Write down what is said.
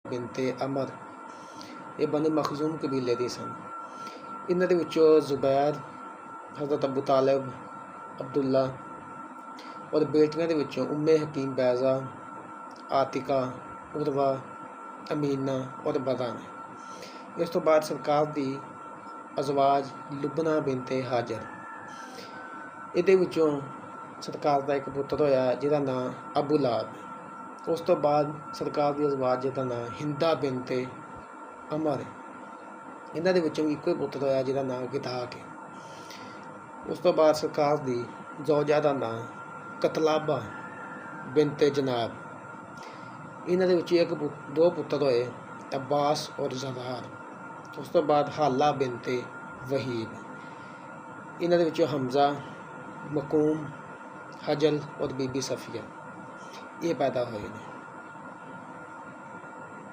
ਬਿਨਤੇ ਅਮਰ, ਇਹ ਬਨੀ ਮਖਜ਼ੂਮ ਕਬੀਲੇ ਦੀ ਸਨ। ਇਹਨਾਂ ਦੇ ਵਿੱਚੋਂ ਜ਼ੁਬੈਰ, ਹਜ਼ਰਤ ਅਬੂ ਤਾਲਿਬ, ਅਬਦੁੱਲਾ ਔਰ ਬੇਟੀਆਂ ਦੇ ਵਿੱਚੋਂ ਉम्मे हकीम बैज़ा, आतिका, उरवा, अमीना और बदा ने। इस तो बाद सरकार दी अजवाज लुबना बिनते हाजर, ਇਹਦੇ ਵਿੱਚੋਂ सरकार ਦਾ ਇੱਕ ਪੁੱਤਰ ਹੋਇਆ ਜਿਹਦਾ ਨਾਂ अबू लाब। ਉਸ ਤੋਂ ਬਾਅਦ सरकार ਦੀ ਅਜ਼ਵਾਜ ਜਿਹਦਾ ਨਾਂ हिंदा बिनते अमर, ਇਹਨਾਂ ਦੇ ਵਿੱਚੋਂ ਇੱਕੋ ਹੀ ਪੁੱਤਰ ਹੋਇਆ ਜਿਹਦਾ ਨਾਂ ਗਿਦਾਕ ਹੈ। ਉਸ ਤੋਂ ਬਾਅਦ सरकार ਦੀ ਜ਼ੌਜਾ ਦਾ ਨਾਂ कतलाबा बिनते जनाब, ਇਹਨਾਂ ਦੇ ਵਿੱਚ दो पुत्र होए अब्बास और ज़फ़ार। उस तो बाद हाला बिनते वहीब, ਇਹਨਾਂ ਦੇ ਵਿੱਚੋਂ हमज़ा, मकूम, हजल और बीबी सफ़िया ये पैदा होए ने।